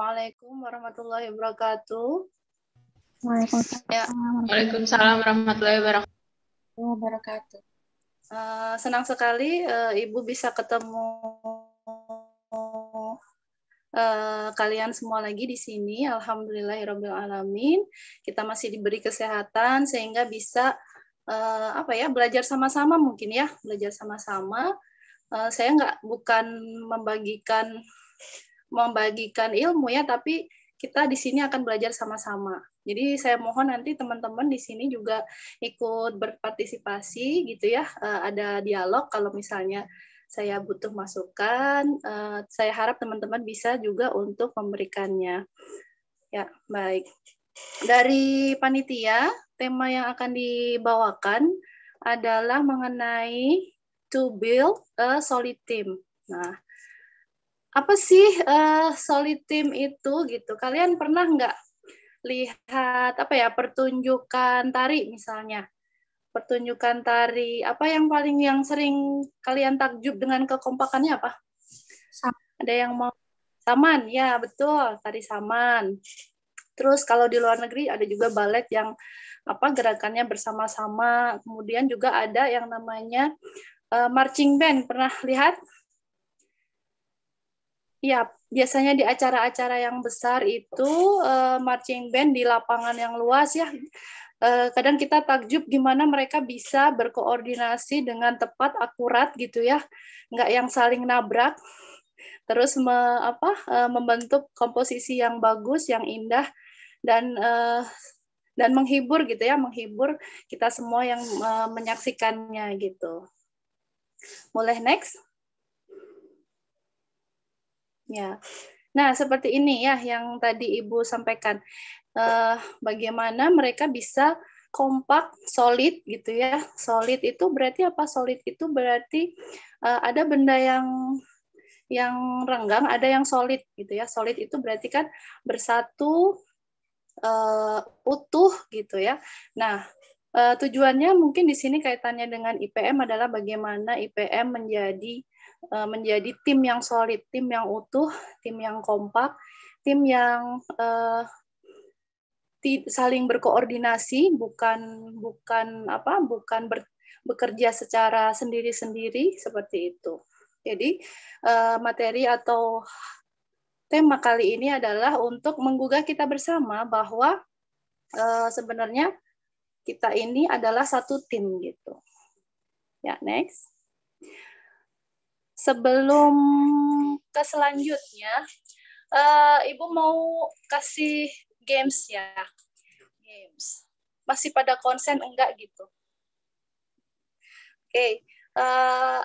Assalamualaikum warahmatullahi wabarakatuh. Ya. Waalaikumsalam warahmatullahi wabarakatuh. Senang sekali Ibu bisa ketemu kalian semua lagi di sini. Alhamdulillahirabbil alamin. Kita masih diberi kesehatan sehingga bisa belajar sama-sama mungkin ya, belajar sama-sama. Saya bukan membagikan ilmu ya, tapi kita di sini akan belajar sama-sama. Jadi saya mohon nanti teman-teman di sini juga ikut berpartisipasi gitu ya, ada dialog kalau misalnya saya butuh masukan, saya harap teman-teman bisa juga untuk memberikannya. Ya, baik. Dari panitia, tema yang akan dibawakan adalah mengenai to build a solid team. Nah, apa sih solid team itu gitu? Kalian pernah nggak lihat pertunjukan tari misalnya? Pertunjukan tari apa yang sering kalian takjub dengan kekompakannya apa? Ada yang mau saman? Ya, betul, tari saman. Terus kalau di luar negeri ada juga balet yang gerakannya bersama-sama. Kemudian juga ada yang namanya marching band. Pernah lihat? Ya, biasanya di acara-acara yang besar itu marching band di lapangan yang luas ya. Kadang kita takjub gimana mereka bisa berkoordinasi dengan tepat, akurat gitu ya. Nggak yang saling nabrak. Terus membentuk komposisi yang bagus, yang indah dan menghibur gitu ya, menghibur kita semua yang menyaksikannya gitu. Boleh next? Ya. Nah, seperti ini ya yang tadi Ibu sampaikan. Bagaimana mereka bisa kompak, solid gitu ya. Solid itu berarti apa? Solid itu berarti ada benda yang renggang, ada yang solid gitu ya. Solid itu berarti kan bersatu, utuh gitu ya. Nah, tujuannya mungkin di sini kaitannya dengan IPM adalah bagaimana IPM menjadi tim yang solid, tim yang utuh, tim yang kompak, tim yang saling berkoordinasi, bukan bekerja secara sendiri-sendiri seperti itu. Jadi materi atau tema kali ini adalah untuk menggugah kita bersama bahwa sebenarnya kita ini adalah satu tim gitu. Ya, next. Sebelum ke selanjutnya, Ibu mau kasih games ya. Games. Masih pada konsen enggak gitu? Oke,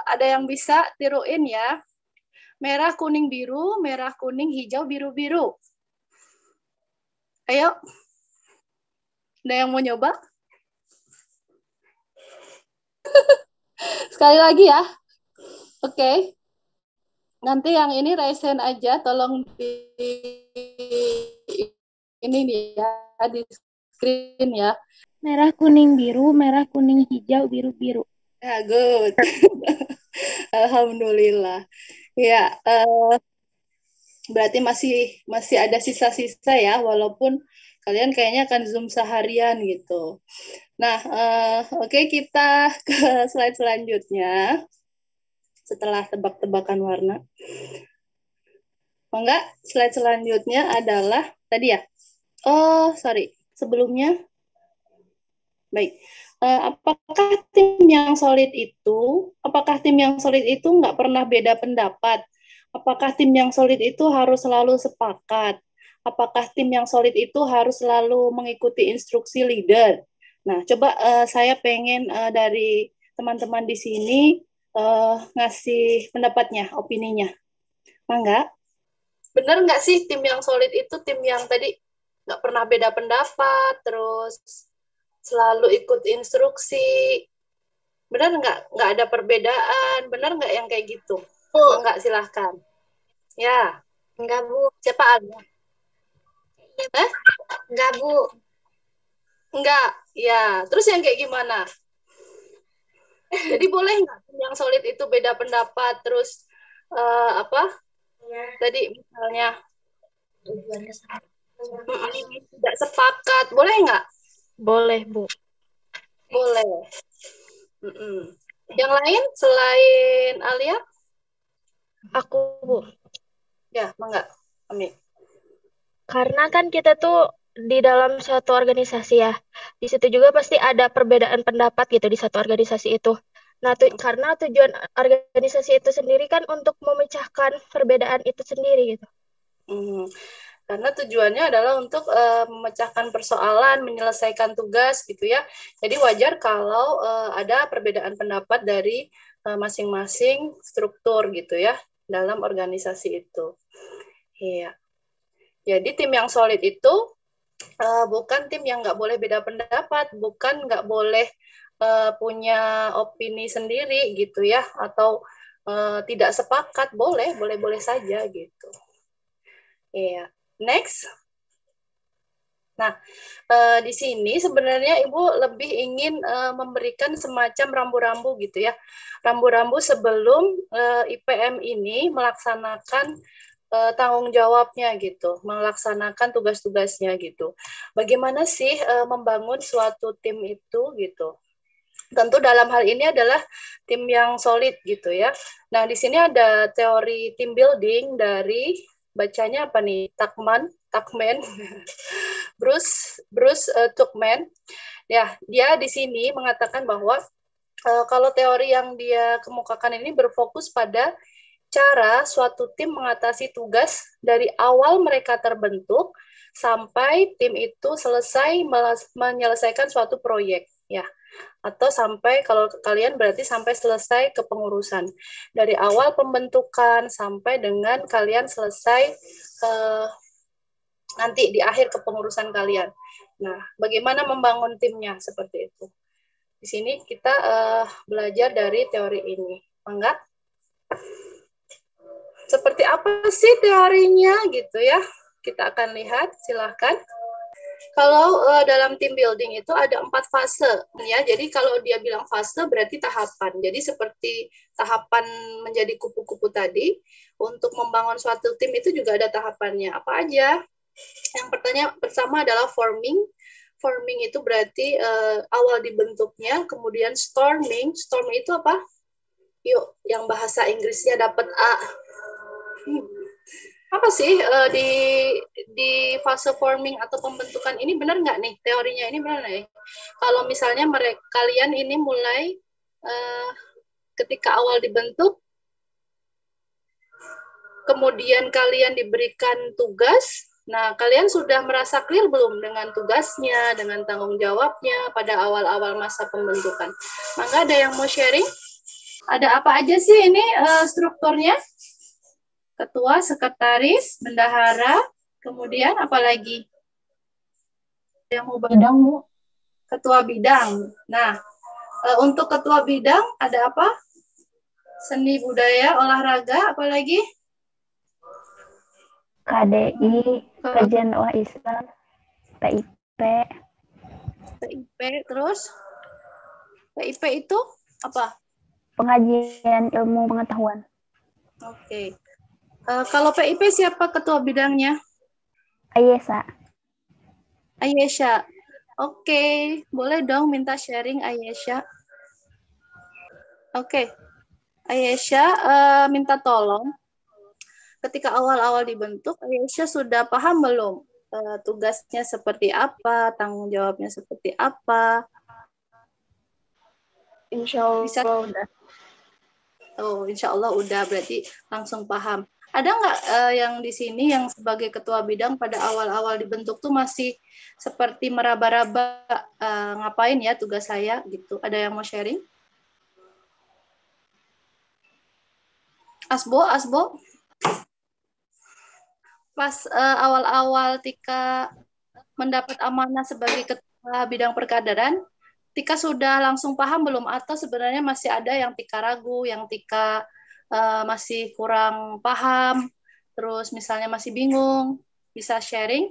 ada yang bisa tiruin ya. Merah, kuning, biru, merah, kuning, hijau, biru, biru. Ayo. Ada yang mau nyoba? Sekali lagi ya. Oke. Nanti yang ini raise hand aja, tolong ini nih ya, di screen ya. Merah, kuning, biru, merah, kuning, hijau, biru, biru. Ya, good. Alhamdulillah. Ya, berarti masih ada sisa-sisa ya, walaupun kalian kayaknya akan Zoom seharian gitu. Nah, oke, kita ke slide selanjutnya. Setelah tebak-tebakan warna. Enggak, slide selanjutnya adalah tadi ya. Oh, sorry. Sebelumnya. Baik. Apakah tim yang solid itu nggak pernah beda pendapat? Apakah tim yang solid itu harus selalu sepakat? Apakah tim yang solid itu harus selalu mengikuti instruksi leader? Nah, coba saya pengen dari teman-teman di sini ngasih pendapatnya, opininya. Enggak? Benar nggak sih tim yang solid itu tim yang tadi nggak pernah beda pendapat, terus selalu ikut instruksi? Benar nggak ada perbedaan? Benar nggak yang kayak gitu? Enggak, silahkan. Ya. Enggak, Bu. Siapa ada? Enggak, Bu. Enggak. Ya. Terus yang kayak gimana? Jadi boleh nggak yang solid itu beda pendapat, terus Ya. tadi misalnya Tidak sepakat, boleh nggak? Boleh, Bu. Boleh. Yang lain selain Alia? Aku, Bu. Ya, enggak. Ami. Karena kan kita tuh di dalam suatu organisasi ya. Di situ juga pasti ada perbedaan pendapat gitu di satu organisasi itu. Nah, karena tujuan organisasi itu sendiri kan untuk memecahkan perbedaan itu sendiri gitu. Karena tujuannya adalah untuk memecahkan persoalan, menyelesaikan tugas gitu ya. Jadi wajar kalau ada perbedaan pendapat dari masing-masing struktur gitu ya dalam organisasi itu. Iya. Jadi tim yang solid itu bukan tim yang nggak boleh beda pendapat, bukan nggak boleh punya opini sendiri gitu ya, atau tidak sepakat, boleh saja gitu. Iya. Next. Nah, di sini sebenarnya Ibu lebih ingin memberikan semacam rambu-rambu gitu ya. Rambu-rambu sebelum IPM ini melaksanakan tanggung jawabnya gitu, melaksanakan tugas-tugasnya gitu. Bagaimana sih membangun suatu tim itu gitu. Tentu dalam hal ini adalah tim yang solid gitu ya. Nah, di sini ada teori team building dari bacanya apa nih? Tuckman, Bruce Tuckman. Ya, dia di sini mengatakan bahwa kalau teori yang dia kemukakan ini berfokus pada cara suatu tim mengatasi tugas dari awal mereka terbentuk sampai tim itu selesai menyelesaikan suatu proyek ya, atau sampai kalau kalian berarti sampai selesai kepengurusan dari awal pembentukan sampai dengan kalian selesai nanti di akhir kepengurusan kalian. Nah, bagaimana membangun timnya seperti itu. Di sini kita belajar dari teori ini. Mangga? Seperti apa sih teorinya gitu ya? Kita akan lihat, silahkan. Kalau dalam team building itu ada 4 fase ya. Jadi kalau dia bilang fase berarti tahapan. Jadi seperti tahapan menjadi kupu-kupu tadi, untuk membangun suatu tim itu juga ada tahapannya. Apa aja? Yang pertama adalah forming. Forming itu berarti awal dibentuknya, kemudian storming. Storming itu apa? Yuk, yang bahasa Inggrisnya dapat A. Apa sih di fase forming atau pembentukan ini benar nggak nih? Teorinya ini benar nggak? Kalau misalnya kalian ini mulai ketika awal dibentuk, kemudian kalian diberikan tugas, nah kalian sudah merasa clear belum dengan tugasnya, dengan tanggung jawabnya pada awal-awal masa pembentukan? Maka ada yang mau sharing? Ada apa aja sih ini strukturnya? Ketua, sekretaris, bendahara, kemudian apa lagi? Yang mau bidang, Bu? Ketua bidang. Nah, untuk ketua bidang ada apa? Seni budaya, olahraga, apa lagi? KDI, Kajian Dakwah Islam, PIP. PIP, terus? PIP itu apa? Pengajian ilmu pengetahuan. Oke. Kalau PIP siapa ketua bidangnya? Ayesa. Ayesha. Oke, boleh dong minta sharing Ayesha. Oke. Ayesha minta tolong. Ketika awal-awal dibentuk, Ayesha sudah paham belum tugasnya seperti apa, tanggung jawabnya seperti apa? Insya Allah udah. Oh, insya Allah udah, berarti langsung paham. Ada nggak yang di sini yang sebagai ketua bidang pada awal-awal dibentuk tuh masih seperti meraba-raba ngapain ya tugas saya gitu? Ada yang mau sharing? Asbo? Pas awal-awal Tika mendapat amanah sebagai ketua bidang perkaderan, Tika sudah langsung paham belum? Atau sebenarnya masih ada yang Tika ragu, yang Tika masih kurang paham, terus misalnya masih bingung, bisa sharing?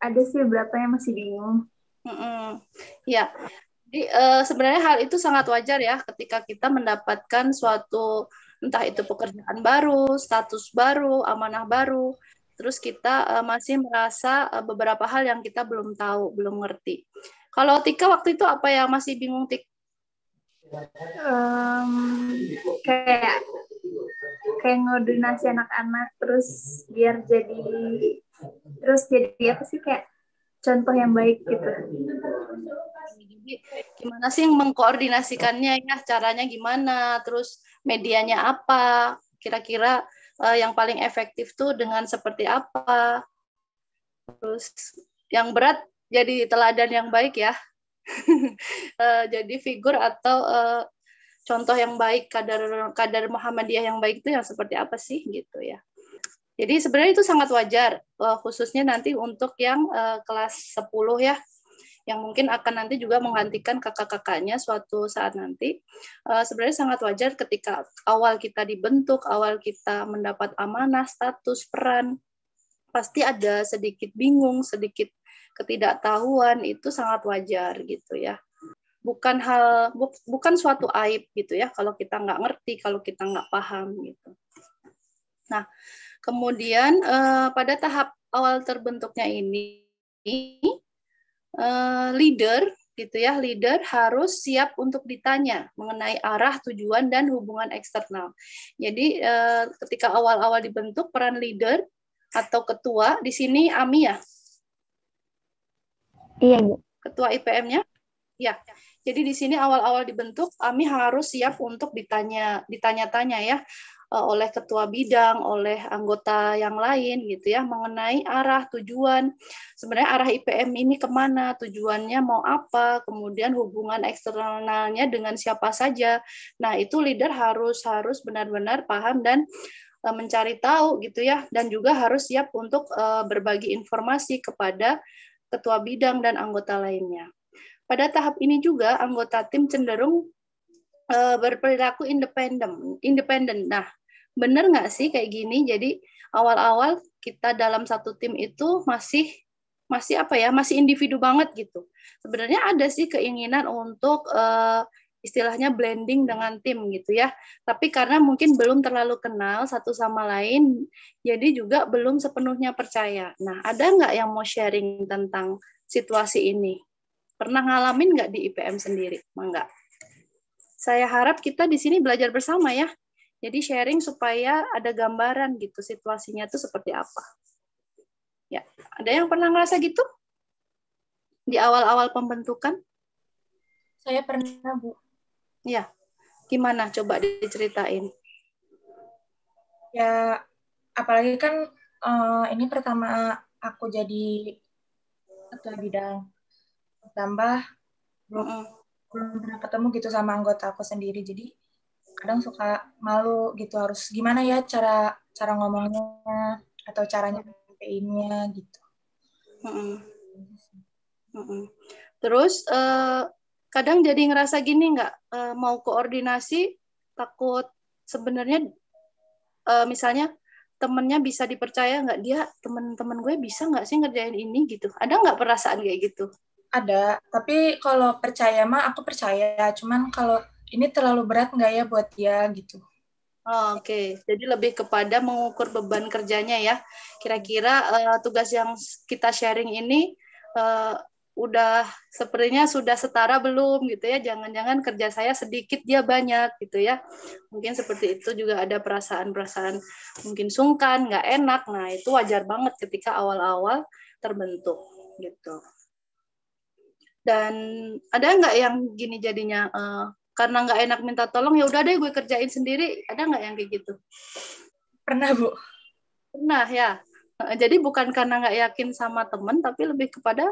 Ada sih beberapa yang masih bingung. Ya, jadi sebenarnya hal itu sangat wajar ya ketika kita mendapatkan suatu entah itu pekerjaan baru, status baru, amanah baru. Terus kita masih merasa beberapa hal yang kita belum tahu, belum ngerti. Kalau Tika waktu itu apa yang masih bingung, Tik? Kayak ngordinasi anak-anak terus jadi apa sih, kayak contoh yang baik gitu. Jadi gimana sih mengkoordinasikannya ya, caranya gimana, terus medianya apa, kira-kira yang paling efektif tuh dengan seperti apa. Terus yang berat jadi teladan yang baik ya. Jadi figur atau contoh yang baik, kadar Muhammadiyah yang baik itu yang seperti apa sih gitu ya. Jadi sebenarnya itu sangat wajar, khususnya nanti untuk yang kelas 10 ya, yang mungkin akan nanti juga menggantikan kakak-kakaknya suatu saat nanti. Sebenarnya sangat wajar ketika awal kita dibentuk, awal kita mendapat amanah, status, peran, pasti ada sedikit bingung, sedikit ketidaktahuan, itu sangat wajar gitu ya. Bukan suatu aib gitu ya kalau kita nggak ngerti, kalau kita nggak paham gitu. Nah, kemudian pada tahap awal terbentuknya ini leader gitu ya, leader harus siap untuk ditanya mengenai arah, tujuan, dan hubungan eksternal. Jadi ketika awal-awal dibentuk peran leader atau ketua, di sini Ami ya? Iya, Bu. Ketua IPM-nya? Ya. Jadi di sini awal-awal dibentuk, Ami harus siap untuk ditanya-tanya ya oleh ketua bidang, oleh anggota yang lain gitu ya, mengenai arah, tujuan. Sebenarnya arah IPM ini kemana, tujuannya mau apa, kemudian hubungan eksternalnya dengan siapa saja. Nah, itu leader harus benar-benar paham dan mencari tahu gitu ya, dan juga harus siap untuk berbagi informasi kepada ketua bidang dan anggota lainnya. Pada tahap ini juga anggota tim cenderung berperilaku independen. Nah, benar nggak sih kayak gini? Jadi awal-awal kita dalam satu tim itu masih individu banget gitu. Sebenarnya ada sih keinginan untuk istilahnya blending dengan tim gitu ya. Tapi karena mungkin belum terlalu kenal satu sama lain, jadi juga belum sepenuhnya percaya. Nah, ada nggak yang mau sharing tentang situasi ini? Pernah ngalamin nggak di IPM sendiri? Enggak. Saya harap kita di sini belajar bersama ya. Jadi sharing supaya ada gambaran gitu situasinya itu seperti apa. Ya, ada yang pernah ngerasa gitu? Di awal-awal pembentukan? Saya pernah, Bu. Ya, gimana? Coba diceritain. Ya, apalagi kan ini pertama aku jadi ketua bidang. Tambah belum pernah ketemu gitu sama anggota aku sendiri, jadi kadang suka malu gitu, harus gimana ya cara ngomongnya atau caranya nyampein-nya gitu. Terus kadang jadi ngerasa gini nggak, mau koordinasi takut sebenarnya misalnya temennya bisa dipercaya nggak, dia temen-temen gue bisa nggak sih ngerjain ini gitu, ada nggak perasaan kayak gitu? Ada, tapi kalau percaya mah aku percaya, cuman kalau ini terlalu berat nggak ya buat dia gitu. Oke. Jadi lebih kepada mengukur beban kerjanya ya. Kira-kira tugas yang kita sharing ini udah sepertinya sudah setara belum gitu ya. Jangan-jangan kerja saya sedikit dia banyak gitu ya. Mungkin seperti itu, juga ada perasaan-perasaan mungkin sungkan, nggak enak. Nah, itu wajar banget ketika awal-awal terbentuk gitu. Dan ada nggak yang gini jadinya, karena nggak enak minta tolong, ya udah deh gue kerjain sendiri, ada nggak yang kayak gitu? Pernah, Bu. Pernah ya. Jadi bukan karena nggak yakin sama temen, tapi lebih kepada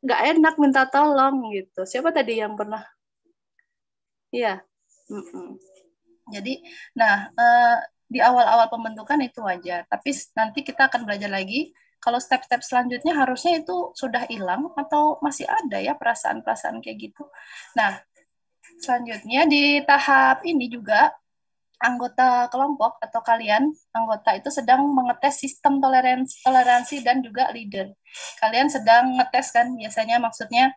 nggak enak minta tolong gitu. Siapa tadi yang pernah? Iya. Jadi, nah di awal-awal pembentukan itu wajar, tapi nanti kita akan belajar lagi. Kalau step-step selanjutnya harusnya itu sudah hilang atau masih ada ya perasaan-perasaan kayak gitu. Nah, selanjutnya di tahap ini juga anggota kelompok atau kalian anggota itu sedang mengetes sistem toleransi dan juga leader. Kalian sedang ngetes kan, biasanya maksudnya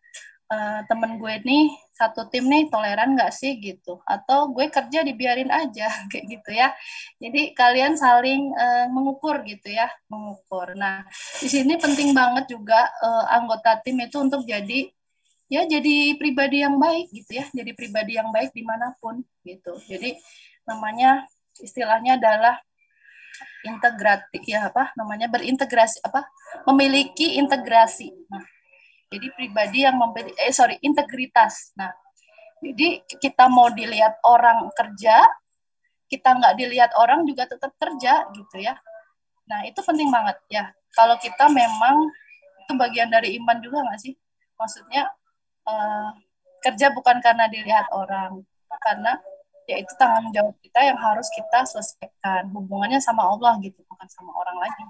temen gue nih satu tim nih toleran nggak sih gitu, atau gue kerja dibiarin aja kayak gitu ya. Jadi kalian saling mengukur gitu ya, mengukur. Nah, di sini penting banget juga anggota tim itu untuk jadi pribadi yang baik gitu ya, jadi pribadi yang baik dimanapun gitu. Jadi namanya istilahnya adalah integratif ya, apa namanya, berintegrasi, apa, memiliki integrasi. Nah, jadi pribadi yang integritas. Nah, jadi kita mau dilihat orang kerja, kita nggak dilihat orang juga tetap kerja gitu ya. Nah, itu penting banget ya. Kalau kita memang, itu bagian dari iman juga nggak sih? Maksudnya kerja bukan karena dilihat orang, karena ya itu tanggung jawab kita yang harus kita selesaikan. Hubungannya sama Allah gitu, bukan sama orang lagi.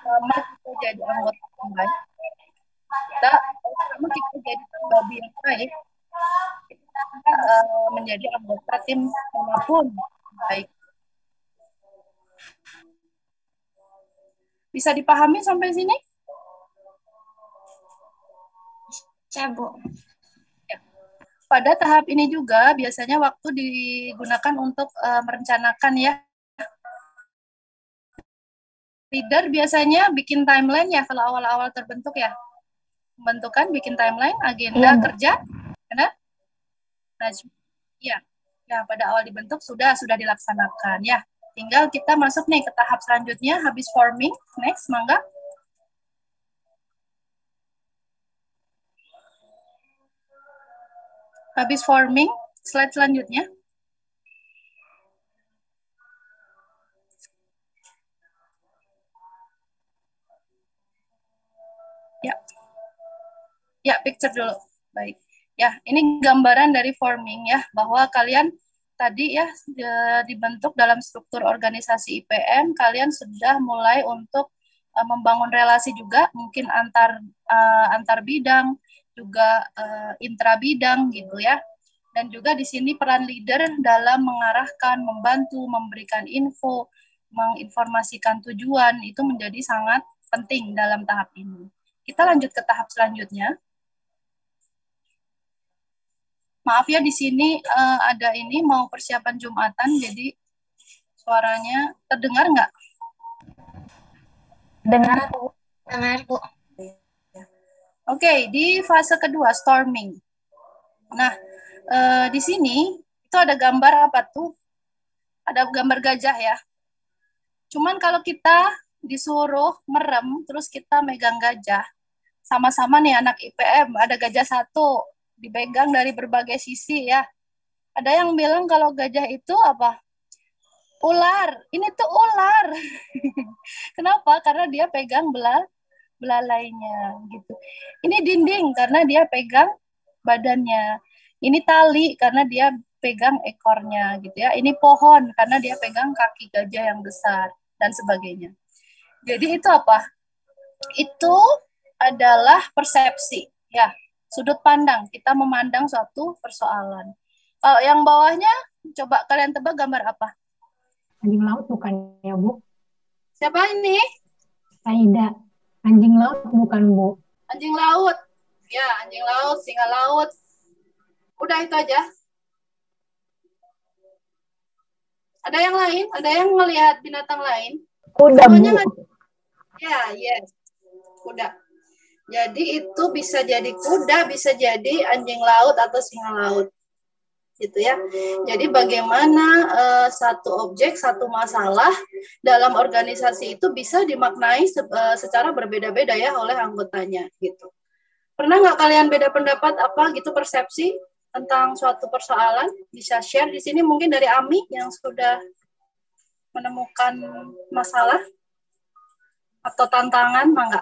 Selama kita jadi anggota yang baik, selama kita jadi pribadi yang baik, kita menjadi anggota tim manapun baik. Bisa dipahami sampai sini? Ya, Bu. Ya. Pada tahap ini juga biasanya waktu digunakan untuk merencanakan ya. Leader biasanya bikin timeline ya kalau awal-awal terbentuk ya. Pembentukan, bikin timeline, agenda kerja, benar? Nah, ya. Ya, pada awal dibentuk sudah dilaksanakan ya. Tinggal kita masuk nih ke tahap selanjutnya, habis forming. Next, mangga. Habis forming, slide selanjutnya. Ya. Ya, picture dulu. Baik. Ya, ini gambaran dari forming ya, bahwa kalian tadi ya dibentuk dalam struktur organisasi IPM, kalian sudah mulai untuk membangun relasi juga, mungkin antar bidang, juga intra bidang gitu ya. Dan juga di sini peran leader dalam mengarahkan, membantu, memberikan info, menginformasikan tujuan itu menjadi sangat penting dalam tahap ini. Kita lanjut ke tahap selanjutnya. Maaf ya, di sini ada ini mau persiapan Jumatan, jadi suaranya terdengar nggak? Dengar, Bu. Dengar, Bu. Oke, di fase kedua, storming. Nah, di sini itu ada gambar apa tuh? Ada gambar gajah ya. Cuman kalau kita disuruh merem, terus kita megang gajah, sama-sama nih anak IPM, ada gajah satu, dipegang dari berbagai sisi ya. Ada yang bilang kalau gajah itu apa? Ular. Ini tuh ular. Kenapa? Karena dia pegang belalainya gitu. Ini dinding karena dia pegang badannya. Ini tali karena dia pegang ekornya gitu ya. Ini pohon karena dia pegang kaki gajah yang besar dan sebagainya. Jadi itu apa? Itu adalah persepsi ya. Sudut pandang, kita memandang suatu persoalan. Kalau yang bawahnya, coba kalian tebak gambar apa? Anjing laut bukan ya, Bu? Siapa ini? Saida. Anjing laut bukan, Bu? Anjing laut. Ya, anjing laut, singa laut. Udah itu aja. Ada yang lain? Ada yang melihat binatang lain? Kuda, Bu. Ya, yes. Kuda. Jadi itu bisa jadi kuda, bisa jadi anjing laut atau singa laut. Gitu ya. Jadi bagaimana satu objek, satu masalah dalam organisasi itu bisa dimaknai secara berbeda-beda ya oleh anggotanya gitu. Pernah nggak kalian beda pendapat apa gitu, persepsi tentang suatu persoalan? Bisa share di sini mungkin dari Ami yang sudah menemukan masalah atau tantangan, mangga.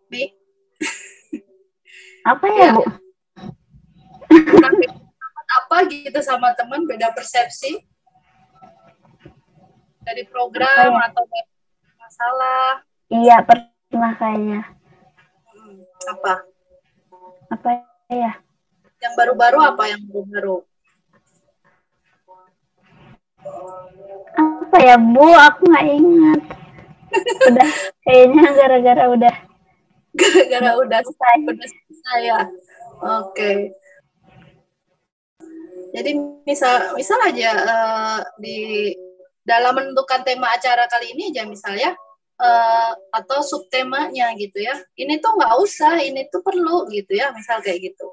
Bi? Apa ya, Bu? Apa gitu sama teman, beda persepsi dari program atau dari masalah? Iya, pernah kayaknya. Apa? Apa ya? Yang baru-baru apa yang baru-baru? Apa ya, Bu? Aku nggak ingat. Udah, kayaknya gara-gara udah Gara-gara udah selesai. selesai ya. Oke. Jadi misal aja di dalam menentukan tema acara kali ini aja misalnya atau subtemanya gitu ya. Ini tuh nggak usah, ini tuh perlu gitu ya, misal kayak gitu.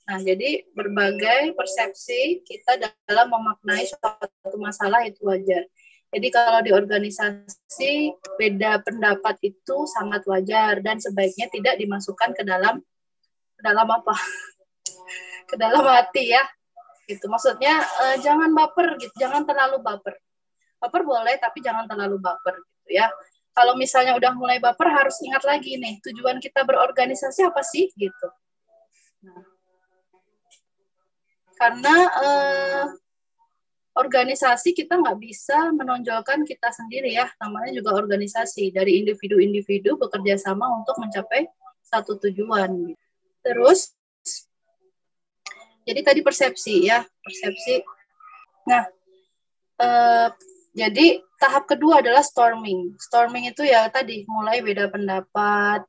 Nah, jadi berbagai persepsi kita dalam memaknai suatu masalah itu wajar. Jadi kalau di organisasi beda pendapat itu sangat wajar dan sebaiknya tidak dimasukkan ke dalam apa? Ke dalam hati ya. Gitu. Maksudnya jangan baper gitu, jangan terlalu baper. Baper boleh tapi jangan terlalu baper gitu ya. Kalau misalnya udah mulai baper harus ingat lagi nih, tujuan kita berorganisasi apa sih gitu. Nah, karena organisasi kita nggak bisa menonjolkan kita sendiri ya, namanya juga organisasi, dari individu-individu bekerja sama untuk mencapai satu tujuan. Terus, jadi tadi persepsi ya, persepsi. Nah, jadi tahap kedua adalah storming. Storming itu ya tadi mulai beda pendapat,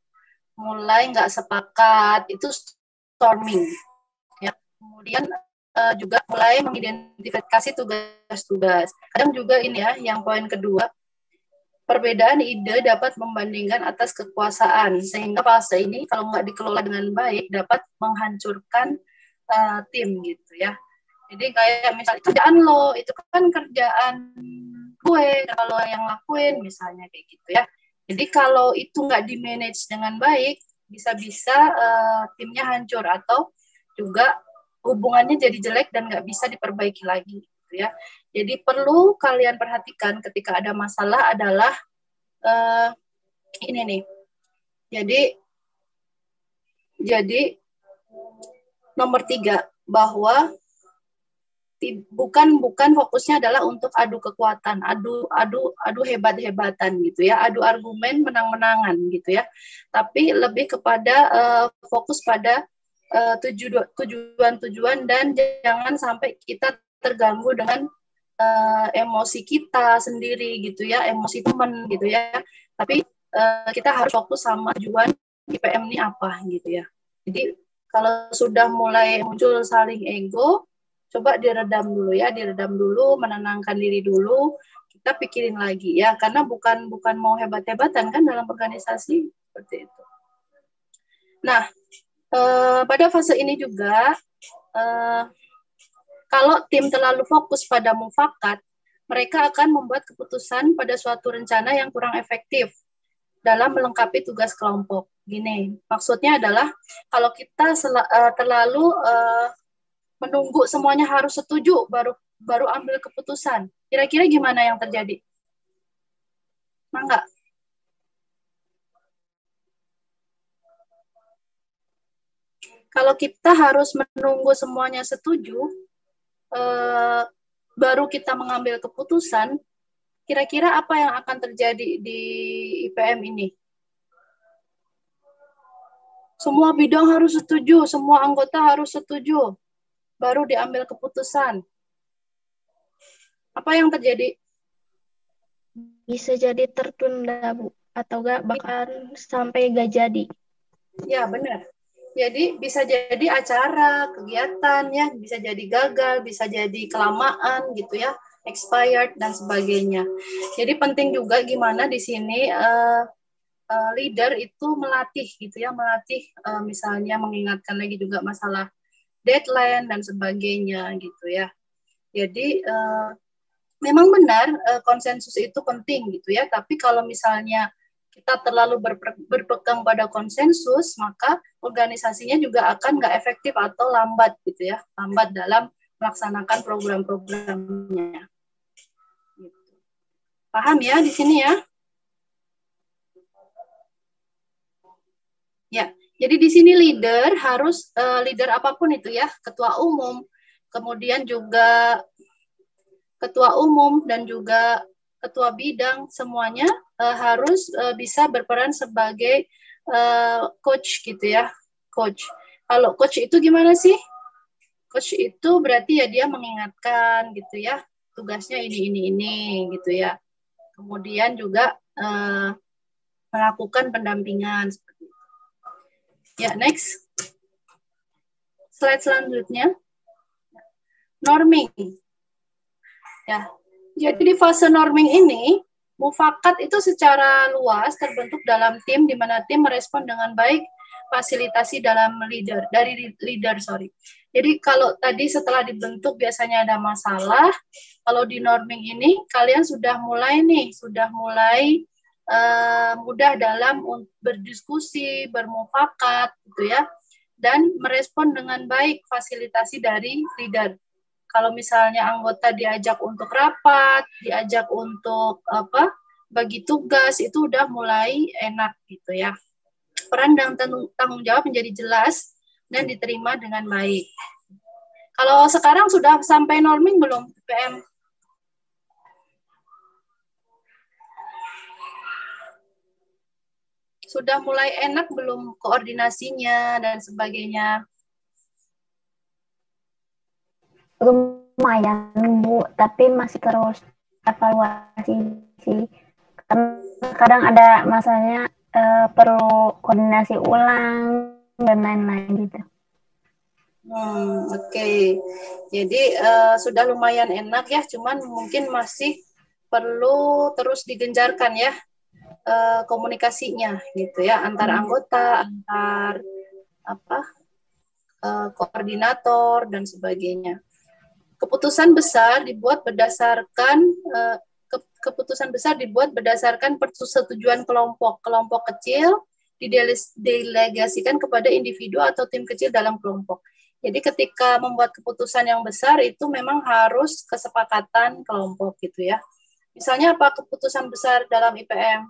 mulai nggak sepakat, itu storming. Ya. Kemudian juga mulai mengidentifikasi tugas-tugas. Kadang juga ini ya, yang poin kedua, perbedaan ide dapat membandingkan atas kekuasaan, sehingga fase ini kalau nggak dikelola dengan baik dapat menghancurkan tim gitu ya. Jadi kayak misalnya kerjaan lo, itu kan kerjaan gue, kalau yang lakuin misalnya kayak gitu ya. Jadi kalau itu nggak di-manage dengan baik, bisa-bisa timnya hancur atau juga hubungannya jadi jelek dan nggak bisa diperbaiki lagi gitu ya. Jadi perlu kalian perhatikan ketika ada masalah adalah ini nih. Jadi nomor 3 bahwa bukan fokusnya adalah untuk adu kekuatan, adu hebat-hebatan gitu ya, adu argumen menang-menangan gitu ya. Tapi lebih kepada fokus pada tujuan-tujuan dan jangan sampai kita terganggu dengan emosi kita sendiri gitu ya, emosi teman gitu ya. Tapi kita harus fokus sama tujuan IPM ini apa gitu ya. Jadi kalau sudah mulai muncul saling ego, coba diredam dulu ya, diredam dulu, menenangkan diri dulu, kita pikirin lagi ya, karena bukan mau hebat-hebatan kan dalam organisasi seperti itu. Nah, pada fase ini juga kalau tim terlalu fokus pada mufakat, mereka akan membuat keputusan pada suatu rencana yang kurang efektif dalam melengkapi tugas kelompok. Gini, maksudnya adalah kalau kita terlalu menunggu semuanya harus setuju baru ambil keputusan. Kira-kira gimana yang terjadi? Enggak? Kalau kita harus menunggu semuanya setuju, baru kita mengambil keputusan, kira-kira apa yang akan terjadi di IPM ini? Semua bidang harus setuju, semua anggota harus setuju, baru diambil keputusan. Apa yang terjadi? Bisa jadi tertunda, Bu. Atau enggak bahkan sampai nggak jadi. Ya, benar. Jadi bisa jadi acara, kegiatan ya, bisa jadi gagal, bisa jadi kelamaan gitu ya, expired dan sebagainya. Jadi penting juga gimana di sini leader itu melatih gitu ya, melatih misalnya mengingatkan lagi juga masalah deadline dan sebagainya gitu ya. Jadi memang benar konsensus itu penting gitu ya, tapi kalau misalnya kita terlalu berpegang pada konsensus, maka organisasinya juga akan nggak efektif atau lambat gitu ya, lambat dalam melaksanakan program-programnya. Gitu. Paham ya di sini ya? Ya, jadi di sini leader harus leader apapun itu ya, ketua umum, kemudian juga ketua umum dan juga ketua bidang, semuanya harus bisa berperan sebagai coach gitu ya, coach. Kalau coach itu gimana sih? Coach itu berarti ya dia mengingatkan gitu ya, tugasnya ini gitu ya. Kemudian juga melakukan pendampingan. Ya, next. Slide selanjutnya. Norming. Ya. Jadi di fase norming ini, mufakat itu secara luas terbentuk dalam tim, di mana tim merespon dengan baik fasilitasi dari leader. Jadi kalau tadi setelah dibentuk biasanya ada masalah, kalau di norming ini kalian sudah mulai mudah dalam berdiskusi, bermufakat gitu ya, dan merespon dengan baik fasilitasi dari leader. Kalau misalnya anggota diajak untuk rapat, diajak untuk bagi tugas, itu udah mulai enak gitu ya. Peran dan tanggung jawab menjadi jelas dan diterima dengan baik. Kalau sekarang sudah sampai norming belum, PM? Sudah mulai enak belum koordinasinya dan sebagainya? Lumayan Bu, tapi masih terus evaluasi sih. Karena kadang ada masanya perlu koordinasi ulang dan lain-lain gitu. Oke. Jadi sudah lumayan enak ya, cuman mungkin masih perlu terus digenjarkan ya komunikasinya gitu ya, antar anggota, antar koordinator dan sebagainya. Keputusan besar dibuat berdasarkan persetujuan kelompok kecil didelegasikan kepada individu atau tim kecil dalam kelompok. Jadi ketika membuat keputusan yang besar itu memang harus kesepakatan kelompok gitu ya. Misalnya apa keputusan besar dalam IPM?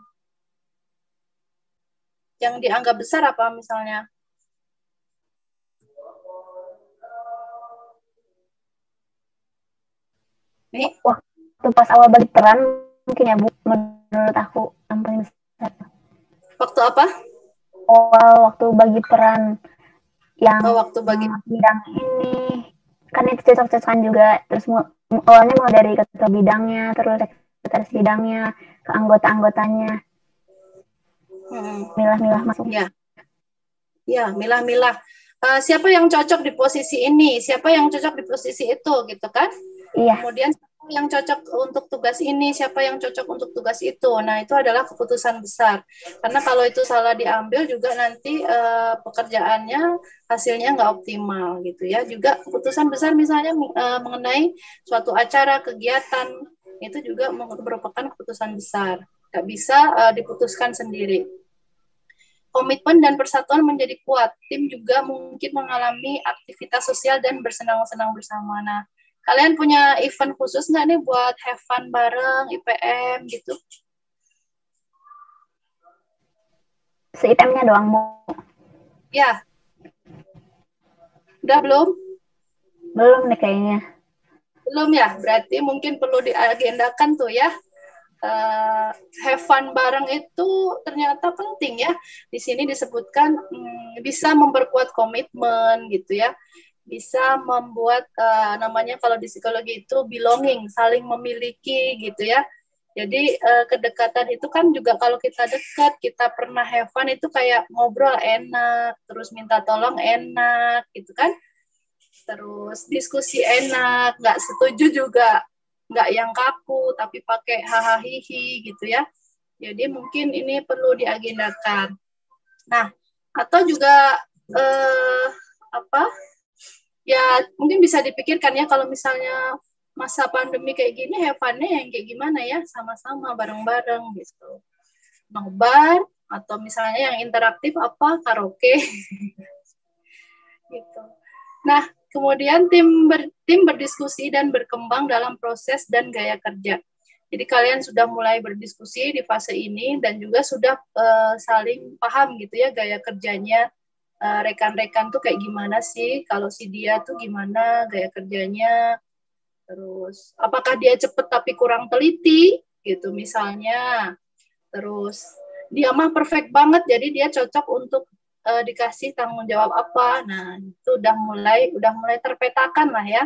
Yang dianggap besar apa misalnya? Nih, waktu pas awal bagi peran mungkin ya Bu, menurut aku yang paling besar. Waktu apa? Waktu bagi peran yang waktu bagi bidang ini kan itu cocok-cocokan juga, terus awalnya mulai dari ketua bidangnya, terus sekretaris bidangnya, ke anggota-anggotanya, milah-milah masuk. Ya, milah-milah. Siapa yang cocok di posisi ini, siapa yang cocok di posisi itu, gitu kan? Iya. Kemudian siapa yang cocok untuk tugas ini, siapa yang cocok untuk tugas itu. Nah, itu adalah keputusan besar. Karena kalau itu salah diambil juga nanti pekerjaannya hasilnya nggak optimal gitu ya. Juga keputusan besar misalnya mengenai suatu acara, kegiatan, itu juga merupakan keputusan besar. Nggak bisa diputuskan sendiri. Komitmen dan persatuan menjadi kuat. Tim juga mungkin mengalami aktivitas sosial dan bersenang-senang bersama. Nah, kalian punya event khusus nggak nih buat have fun bareng IPM gitu? Se-IPM-nya doang, Bu? Ya. Udah belum? Belum nih kayaknya. Belum ya? Berarti mungkin perlu diagendakan tuh ya. Have fun bareng itu ternyata penting ya. Di sini disebutkan bisa memperkuat komitmen gitu ya. Bisa membuat namanya kalau di psikologi itu belonging, saling memiliki gitu ya. Jadi kedekatan itu kan juga kalau kita dekat, kita pernah have fun itu kayak ngobrol enak, terus minta tolong enak gitu kan. Terus diskusi enak, nggak setuju juga nggak yang kaku, tapi pakai hahaha gitu ya. Jadi mungkin ini perlu diagendakan. Nah, atau juga ya mungkin bisa dipikirkan ya kalau misalnya masa pandemi kayak gini, have fun-nya yang kayak gimana ya, sama-sama bareng-bareng gitu. Nobar atau misalnya yang interaktif apa karaoke gitu. Nah, kemudian tim berdiskusi dan berkembang dalam proses dan gaya kerja. Jadi kalian sudah mulai berdiskusi di fase ini dan juga sudah saling paham gitu ya gaya kerjanya rekan-rekan tuh kayak gimana sih, kalau si dia tuh gimana gaya kerjanya, terus apakah dia cepet tapi kurang teliti gitu misalnya, terus dia mah perfect banget jadi dia cocok untuk dikasih tanggung jawab apa. Nah, itu udah mulai terpetakan lah ya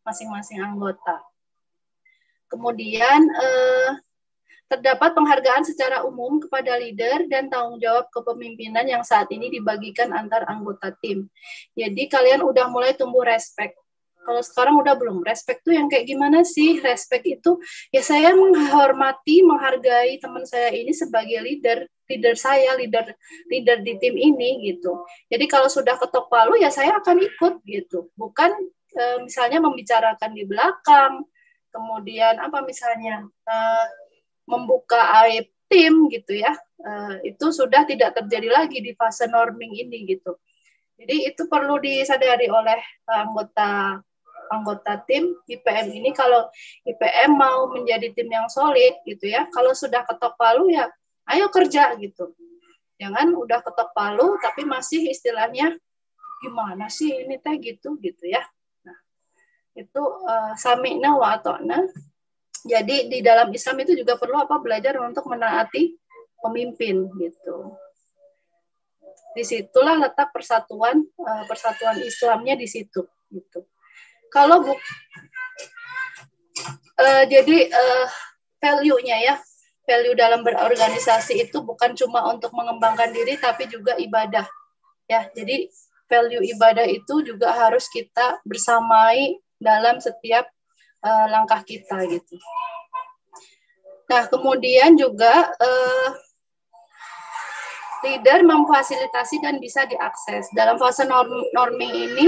masing-masing anggota. Kemudian Terdapat penghargaan secara umum kepada leader dan tanggung jawab kepemimpinan yang saat ini dibagikan antar anggota tim. Jadi kalian udah mulai tumbuh respect. Kalau sekarang udah belum. Respect tuh yang kayak gimana sih? Respect itu ya saya menghormati, menghargai teman saya ini sebagai leader saya, leader di tim ini gitu. Jadi kalau sudah ketok palu ya saya akan ikut gitu. Bukan misalnya membicarakan di belakang, kemudian apa misalnya membuka aib tim gitu ya. Itu sudah tidak terjadi lagi di fase norming ini gitu. Jadi itu perlu disadari oleh anggota tim IPM ini. Kalau IPM mau menjadi tim yang solid gitu ya, kalau sudah ketok palu ya ayo kerja gitu. Jangan udah ketok palu tapi masih istilahnya gimana sih ini teh gitu ya. Nah, itu sami'na wa ata'na. Jadi di dalam Islam itu juga perlu belajar untuk menaati pemimpin gitu. Disitulah letak persatuan Islamnya di situ gitu. Kalau jadi value-nya ya, value dalam berorganisasi itu bukan cuma untuk mengembangkan diri tapi juga ibadah ya. Jadi value ibadah itu juga harus kita bersamai dalam setiap langkah kita gitu. Nah, kemudian juga leader memfasilitasi dan bisa diakses. Dalam fase norming ini,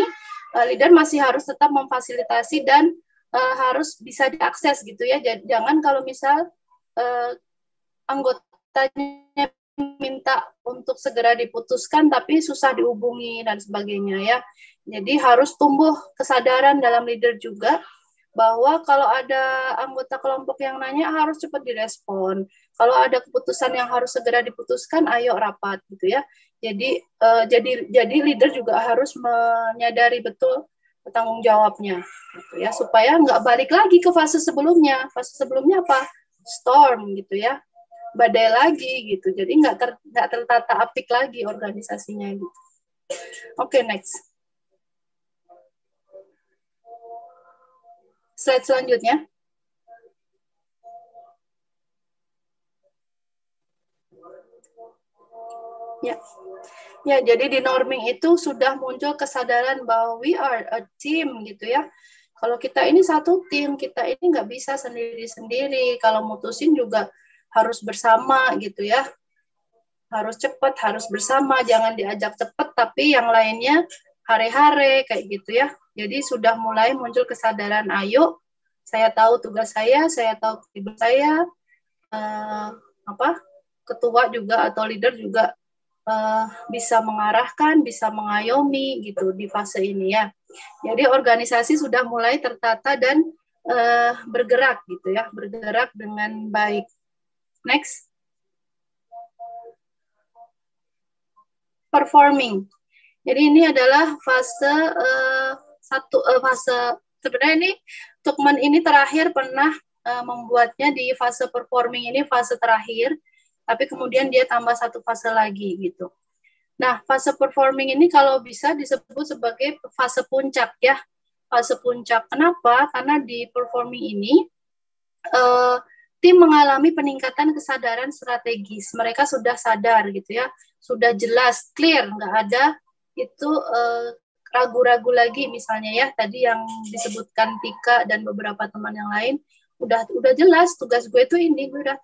leader masih harus tetap memfasilitasi dan harus bisa diakses gitu ya. Jangan kalau misal anggotanya minta untuk segera diputuskan tapi susah dihubungi dan sebagainya ya. Jadi harus tumbuh kesadaran dalam leader juga bahwa kalau ada anggota kelompok yang nanya harus cepat direspon. Kalau ada keputusan yang harus segera diputuskan, ayo rapat gitu ya. Jadi leader juga harus menyadari betul tanggung jawabnya gitu ya, supaya nggak balik lagi ke fase sebelumnya. Fase sebelumnya apa? Storm gitu ya, badai lagi gitu. Jadi nggak tertata apik lagi organisasinya gitu. Oke, next. Slide selanjutnya. Ya, jadi di norming itu sudah muncul kesadaran bahwa we are a team gitu ya. Kalau kita ini satu tim, kita ini nggak bisa sendiri-sendiri. Kalau mutusin juga harus bersama gitu ya. Harus cepat, harus bersama, jangan diajak cepat, tapi yang lainnya hare-hare kayak gitu ya. Jadi sudah mulai muncul kesadaran, ayo, saya tahu tugas saya tahu kewajiban saya, ketua juga atau leader juga bisa mengarahkan, bisa mengayomi gitu di fase ini ya. Jadi organisasi sudah mulai tertata dan bergerak gitu ya, bergerak dengan baik. Next. Performing. Jadi ini adalah fase fase sebenarnya ini Tukman ini terakhir pernah membuatnya di fase performing ini fase terakhir, tapi kemudian dia tambah satu fase lagi gitu. Nah, fase performing ini kalau bisa disebut sebagai fase puncak ya. Fase puncak. Kenapa? Karena di performing ini tim mengalami peningkatan kesadaran strategis. Mereka sudah sadar gitu ya, sudah jelas, clear, nggak ada itu ragu-ragu lagi misalnya ya. Tadi yang disebutkan Tika dan beberapa teman yang lain, udah jelas tugas gue tuh ini, gue udah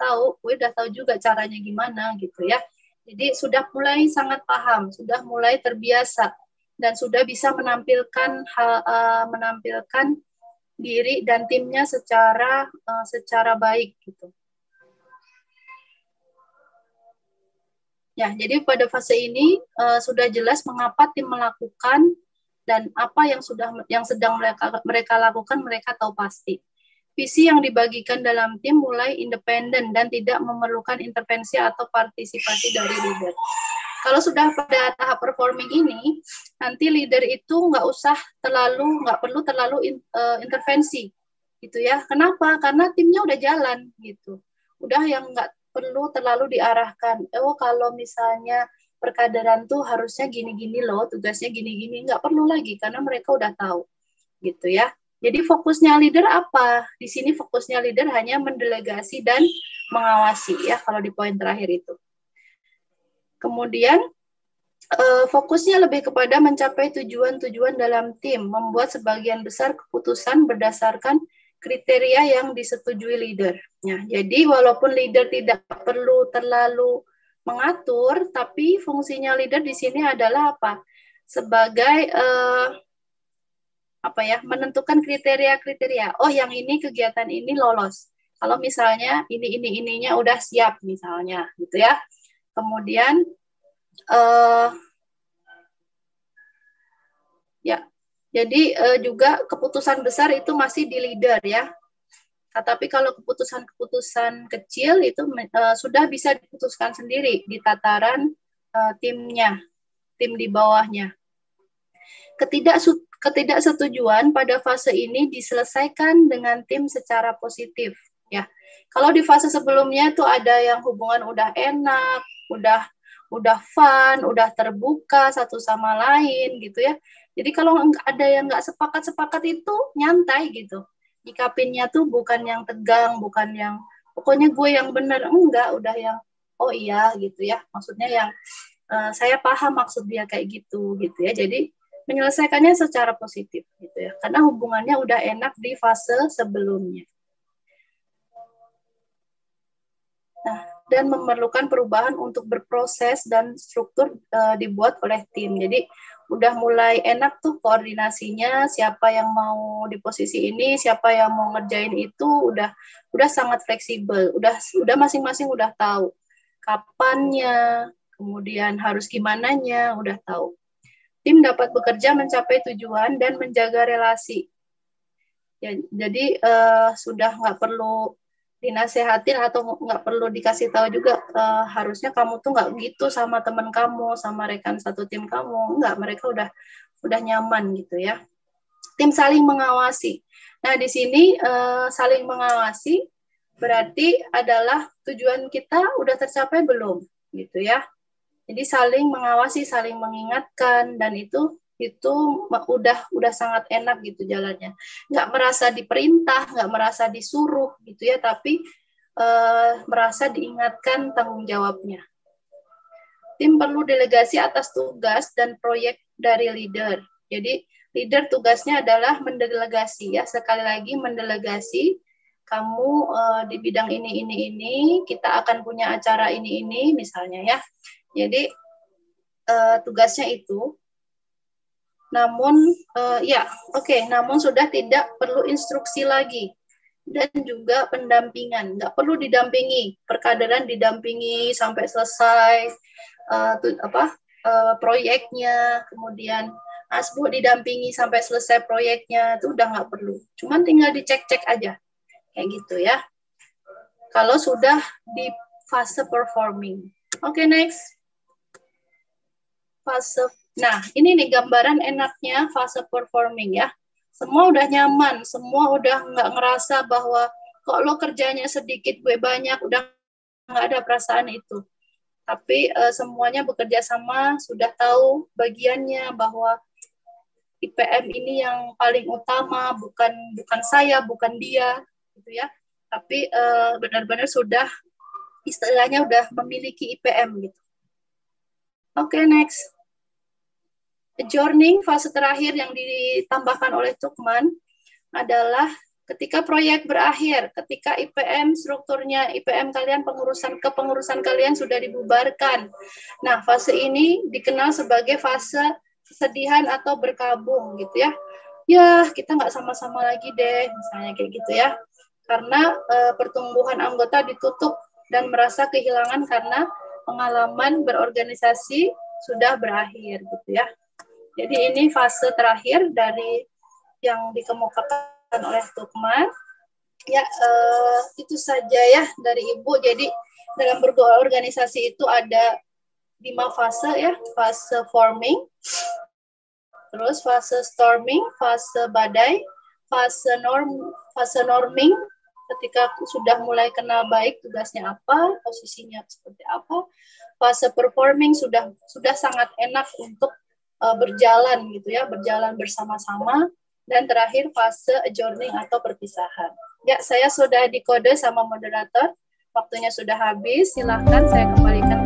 tahu juga caranya gimana gitu ya. Jadi sudah mulai sangat paham, sudah mulai terbiasa dan sudah bisa menampilkan diri dan timnya secara baik gitu. Ya, jadi pada fase ini sudah jelas mengapa tim melakukan dan apa yang sedang mereka lakukan, mereka tahu pasti. Visi yang dibagikan dalam tim mulai independen dan tidak memerlukan intervensi atau partisipasi dari leader. Kalau sudah pada tahap performing ini, nanti leader itu nggak perlu terlalu intervensi, gitu ya. Kenapa? Karena timnya udah jalan, gitu. Udah yang nggak perlu terlalu diarahkan. Oh, kalau misalnya perkaderan tuh harusnya gini-gini loh, tugasnya gini-gini, nggak perlu lagi karena mereka udah tahu, gitu ya. Jadi fokusnya leader apa? Di sini fokusnya leader hanya mendelegasi dan mengawasi ya kalau di poin terakhir itu. Kemudian fokusnya lebih kepada mencapai tujuan-tujuan dalam tim, membuat sebagian besar keputusan berdasarkan kriteria yang disetujui leader. Ya, jadi walaupun leader tidak perlu terlalu mengatur, tapi fungsinya leader di sini adalah apa? Sebagai menentukan kriteria-kriteria. Oh, yang ini kegiatan ini lolos. Kalau misalnya ininya udah siap misalnya, gitu ya. Kemudian jadi juga keputusan besar itu masih di leader ya. Tapi kalau keputusan-keputusan kecil itu sudah bisa diputuskan sendiri di tataran timnya, tim di bawahnya. Ketidaksetujuan pada fase ini diselesaikan dengan tim secara positif ya. Kalau di fase sebelumnya tuh ada yang hubungan udah enak, udah fun, udah terbuka satu sama lain gitu ya. Jadi kalau ada yang nggak sepakat itu nyantai gitu. Nyikapinnya tuh bukan yang tegang, bukan yang pokoknya gue yang benar, enggak, udah yang oh iya gitu ya. Maksudnya yang saya paham maksud dia kayak gitu ya. Jadi menyelesaikannya secara positif gitu ya. Karena hubungannya udah enak di fase sebelumnya. Nah, dan memerlukan perubahan untuk berproses dan struktur dibuat oleh tim. Jadi udah mulai enak tuh koordinasinya, siapa yang mau di posisi ini, siapa yang mau ngerjain itu udah sangat fleksibel. Udah masing-masing udah tahu kapannya, kemudian harus gimananya, udah tahu. Tim dapat bekerja mencapai tujuan dan menjaga relasi. Ya, jadi sudah nggak perlu dinasehatin atau nggak perlu dikasih tahu juga harusnya kamu tuh nggak gitu sama teman kamu, sama rekan satu tim kamu. Nggak, mereka udah nyaman gitu ya. Tim saling mengawasi. Nah, di sini saling mengawasi berarti adalah tujuan kita udah tercapai belum gitu ya. Jadi saling mengawasi, saling mengingatkan, dan itu udah sangat enak gitu jalannya. Nggak merasa diperintah, nggak merasa disuruh gitu ya, tapi merasa diingatkan tanggung jawabnya. Tim perlu delegasi atas tugas dan proyek dari leader. Jadi leader tugasnya adalah mendelegasi ya, sekali lagi mendelegasi. Kamu di bidang ini, kita akan punya acara ini misalnya ya. Jadi tugasnya itu, namun namun sudah tidak perlu instruksi lagi dan juga pendampingan. Nggak perlu didampingi, perkaderan didampingi sampai selesai proyeknya, kemudian Asbo didampingi sampai selesai proyeknya, itu udah nggak perlu. Cuman tinggal dicek-cek aja, kayak gitu ya. Kalau sudah di fase performing. Oke, next. Fase. Nah, ini nih gambaran enaknya fase performing ya. Semua udah nyaman, semua udah nggak ngerasa bahwa kok lo kerjanya sedikit, gue banyak, udah nggak ada perasaan itu. Tapi semuanya bekerja sama, sudah tahu bagiannya bahwa IPM ini yang paling utama, bukan saya, bukan dia, gitu ya. Tapi benar-benar sudah istilahnya udah memiliki IPM gitu. Oke, next. Adjourning, fase terakhir yang ditambahkan oleh Cukman adalah ketika proyek berakhir, ketika IPM strukturnya, IPM kalian kepengurusan kalian sudah dibubarkan. Nah, fase ini dikenal sebagai fase kesedihan atau berkabung gitu ya. Ya, kita nggak sama-sama lagi deh, misalnya kayak gitu ya. Karena pertumbuhan anggota ditutup dan merasa kehilangan karena pengalaman berorganisasi sudah berakhir gitu ya. Jadi ini fase terakhir dari yang dikemukakan oleh Tukman. Ya, itu saja ya dari Ibu. Jadi dalam berorganisasi itu ada 5 fase ya. Fase forming, terus fase storming, fase badai, fase norming, ketika sudah mulai kenal baik tugasnya apa, posisinya seperti apa. Fase performing sudah sangat enak untuk berjalan gitu ya, berjalan bersama-sama. dan terakhir fase adjourning atau perpisahan. Ya, saya sudah dikode sama moderator. Waktunya sudah habis. Silahkan saya kembalikan